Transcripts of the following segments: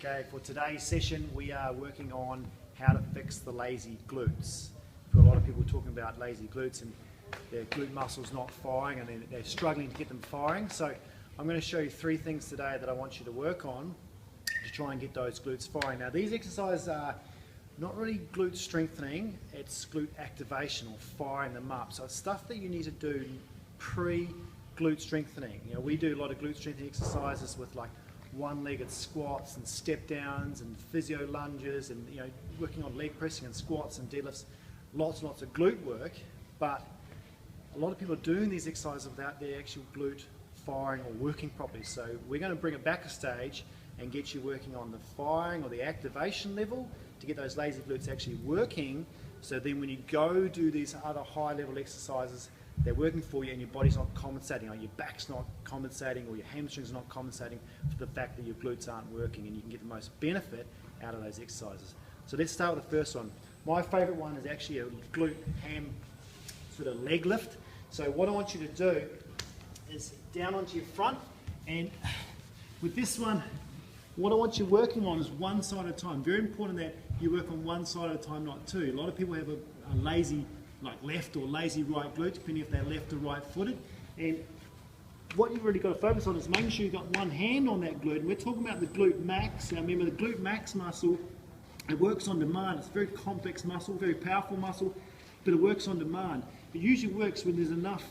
Okay, for today's session we are working on how to fix the lazy glutes. We've got a lot of people talking about lazy glutes and their glute muscles not firing and they're struggling to get them firing. So I'm going to show you 3 things today that I want you to work on to try and get those glutes firing. Now these exercises are not really glute strengthening, it's glute activation or firing them up. So it's stuff that you need to do pre-glute strengthening. You know, we do a lot of glute strengthening exercises with like one-legged squats and step downs and physio lunges and working on leg pressing and squats and deadlifts, lots and lots of glute work, but a lot of people are doing these exercises without their actual glute firing or working properly. So we're going to bring it back a stage and get you working on the firing or the activation level to get those lazy glutes actually working, so then when you go do these other high level exercises, they're working for you and your body's not compensating, or your back's not compensating, or your hamstrings are not compensating for the fact that your glutes aren't working, and you can get the most benefit out of those exercises. So let's start with the first one. My favourite one is actually a glute ham sort of leg lift. So what I want you to do is down onto your front, and with this one, what I want you working on is one side at a time. Very important that you work on one side at a time, not two. A lot of people have a lazy like left or lazy right glute, depending if they're left or right footed. And what you've really got to focus on is making sure you've got one hand on that glute. And we're talking about the glute max. Now remember, the glute max muscle, it works on demand. It's a very complex muscle, very powerful muscle, but it works on demand. It usually works when there's enough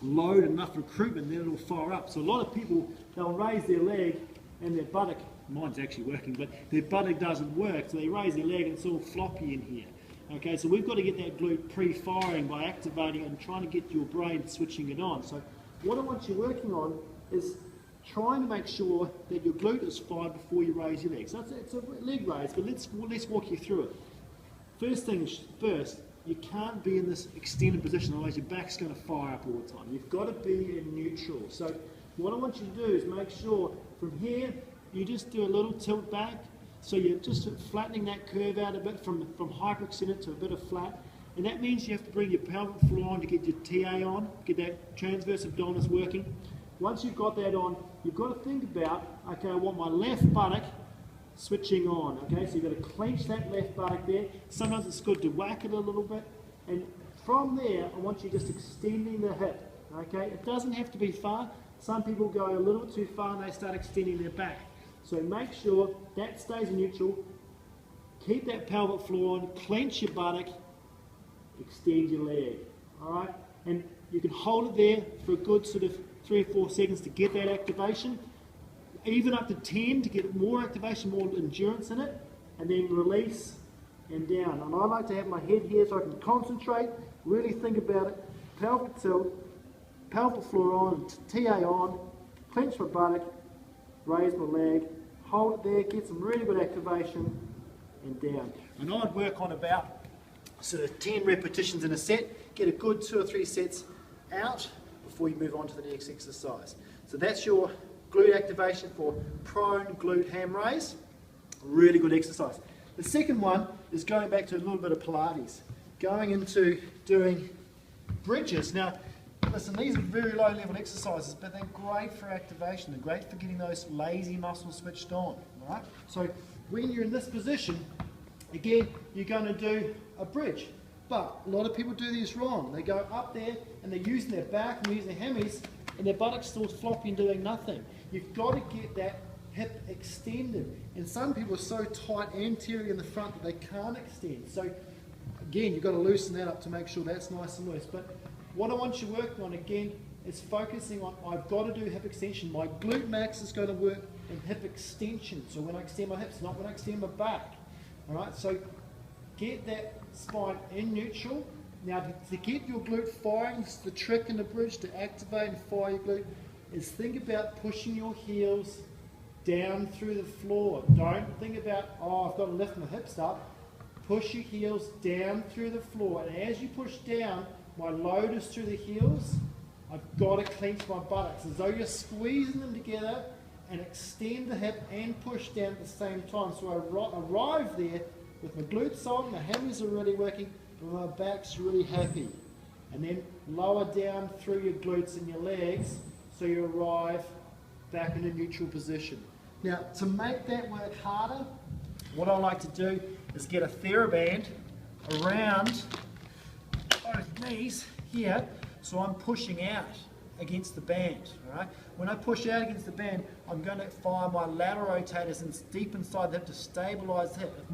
load, enough recruitment, then it'll fire up. So a lot of people, they'll raise their leg and their buttock, mine's actually working, but their buttock doesn't work, so they raise their leg and it's all floppy in here. Okay, so we've got to get that glute pre-firing by activating it and trying to get your brain switching it on. So what I want you working on is trying to make sure that your glute is fired before you raise your legs. So it's a leg raise, but let's walk you through it. First things first, you can't be in this extended position, otherwise your back's going to fire up all the time. You've got to be in neutral. So what I want you to do is make sure from here, you just do a little tilt back. So you're just flattening that curve out a bit from hyperextended to a bit of flat. And that means you have to bring your pelvic floor on to get your TA on, get that transverse abdominis working. Once you've got that on, you've got to think about, okay, I want my left buttock switching on. Okay, so you've got to clench that left buttock there. Sometimes it's good to whack it a little bit. And from there, I want you just extending the hip. Okay, it doesn't have to be far. Some people go a little too far and they start extending their back. So make sure that stays in neutral, keep that pelvic floor on, clench your buttock, extend your leg, alright? And you can hold it there for a good sort of 3 or 4 seconds to get that activation, even up to 10 to get more activation, more endurance in it, and then release and down. And I like to have my head here so I can concentrate, really think about it, pelvic tilt, pelvic floor on, TA on, clench my buttock, raise my leg, hold it there, get some really good activation, and down. And I'd work on about sort of 10 repetitions in a set, get a good 2 or 3 sets out before you move on to the next exercise. So that's your glute activation for prone glute ham raise. Really good exercise. The second one is going back to a little bit of Pilates, going into doing bridges. Now, listen, these are very low level exercises, but they're great for activation. They're great for getting those lazy muscles switched on. Right? So when you're in this position, again, you're going to do a bridge. But a lot of people do this wrong. They go up there and they're using their back and using their hammies, and their buttocks still floppy and doing nothing. You've got to get that hip extended. And some people are so tight anterior in the front that they can't extend. So again, you've got to loosen that up to make sure that's nice and loose. But what I want you working on again is focusing on, I've got to do hip extension. My glute max is going to work in hip extension. So when I extend my hips, not when I extend my back. Alright, so get that spine in neutral. Now to get your glute firing, this is the trick in the bridge to activate and fire your glute, is think about pushing your heels down through the floor. Don't think about, oh, I've got to lift my hips up. Push your heels down through the floor. And as you push down, my load is through the heels. I've got to clench my buttocks as though you're squeezing them together and extend the hip and push down at the same time. So I arrive there with my glutes on, my hammies are really working, and my back's really happy. And then lower down through your glutes and your legs so you arrive back in a neutral position. Now, to make that work harder, what I like to do is get a TheraBand around both knees here, so I'm pushing out against the band. All right? When I push out against the band, I'm going to fire my lateral rotators deep inside the hip to stabilize the hip.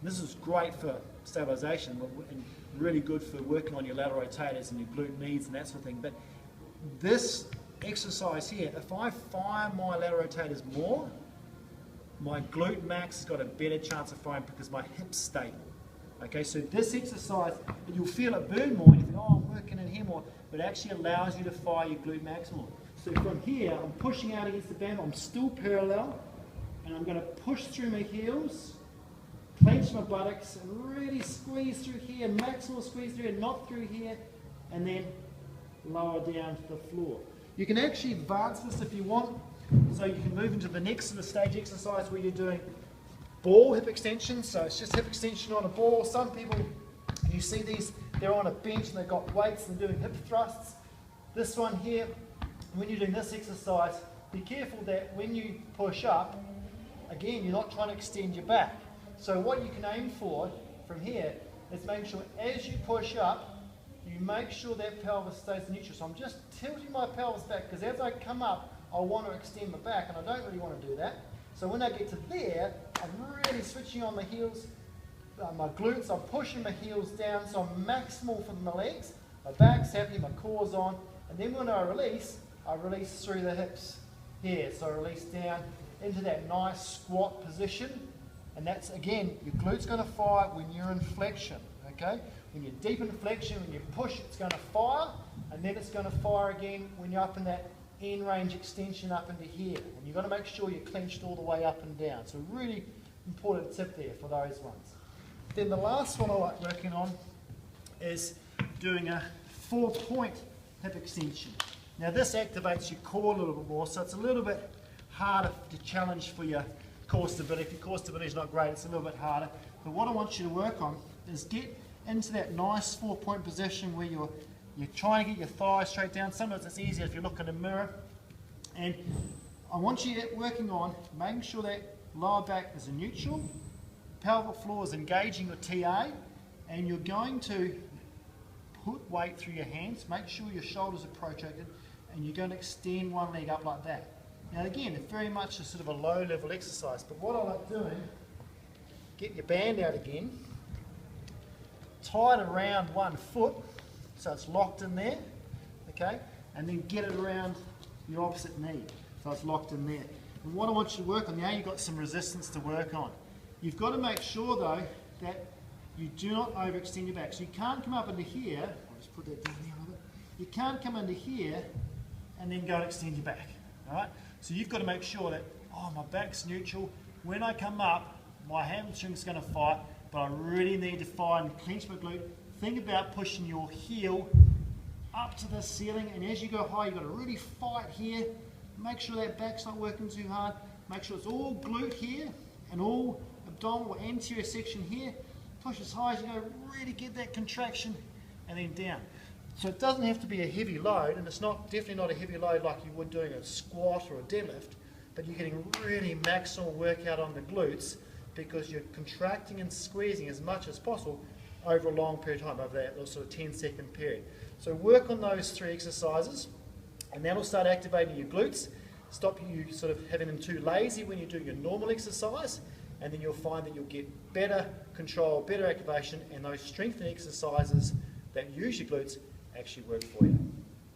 This is great for stabilization and really good for working on your lateral rotators and your glute medius and that sort of thing. But this exercise here, if I fire my lateral rotators more, my glute max has got a better chance of firing because my hip's stable. Okay, so this exercise, you'll feel it burn more, and you think, oh, I'm working in here more, but it actually allows you to fire your glute max more. So from here, I'm pushing out against the band, I'm still parallel, and I'm going to push through my heels, clench my buttocks, and really squeeze through here, maximal squeeze through here, not through here, and then lower down to the floor. You can actually advance this if you want, so you can move into the next sort of stage exercise where you're doing ball hip extension. So it's just hip extension on a ball. Some people, you see these, they're on a bench and they've got weights and they're doing hip thrusts. This one here, when you're doing this exercise, be careful that when you push up, again, you're not trying to extend your back. So what you can aim for from here is making sure as you push up, you make sure that pelvis stays neutral. So I'm just tilting my pelvis back because as I come up, I want to extend my back and I don't really want to do that. So when I get to there, I'm really switching on my heels, my glutes, I'm pushing my heels down so I'm maximal for my legs, my back's happy, my core's on, and then when I release through the hips here. So I release down into that nice squat position, and that's, again, your glute's going to fire when you're in flexion, okay? When you're deep in flexion, when you push, it's going to fire, and then it's going to fire again when you're up in that end range extension up into here. And you've got to make sure you're clenched all the way up and down. So really important tip there for those ones. Then the last one I like working on is doing a 4-point hip extension. Now this activates your core a little bit more, so it's a little bit harder to challenge for your core stability. If your core stability is not great, it's a little bit harder. But what I want you to work on is get into that nice 4-point position where you're trying to get your thighs straight down. Sometimes it's easier if you look in a mirror. And I want you working on making sure that lower back is in neutral, pelvic floor is engaging your TA, and you're going to put weight through your hands, make sure your shoulders are protracted, and you're going to extend one leg up like that. Now again, it's very much a sort of a low level exercise, but what I like doing, get your band out again, tie it around one foot, so it's locked in there, okay, and then get it around your opposite knee, so it's locked in there. And what I want you to work on, now you've got some resistance to work on. You've got to make sure though that you do not overextend your back. So you can't come up into here, I'll just put that down there a little bit. You can't come into here and then go and extend your back, alright? So you've got to make sure that, oh, my back's neutral. When I come up, my hamstring's going to fight, but I really need to fire and clench my glute. Think about pushing your heel up to the ceiling, and as you go high, you've got to really fight here. Make sure that back's not working too hard. Make sure it's all glute here and all abdominal or anterior section here. Push as high as you go, really get that contraction, and then down. So it doesn't have to be a heavy load, and it's definitely not a heavy load like you would doing a squat or a deadlift, but you're getting really maximal workout on the glutes because you're contracting and squeezing as much as possible over a long period of time, over that sort of 10-second period. So work on those 3 exercises, and that'll start activating your glutes, stop you sort of having them too lazy when you do your normal exercise, and then you'll find that you'll get better control, better activation, and those strengthening exercises that use your glutes actually work for you.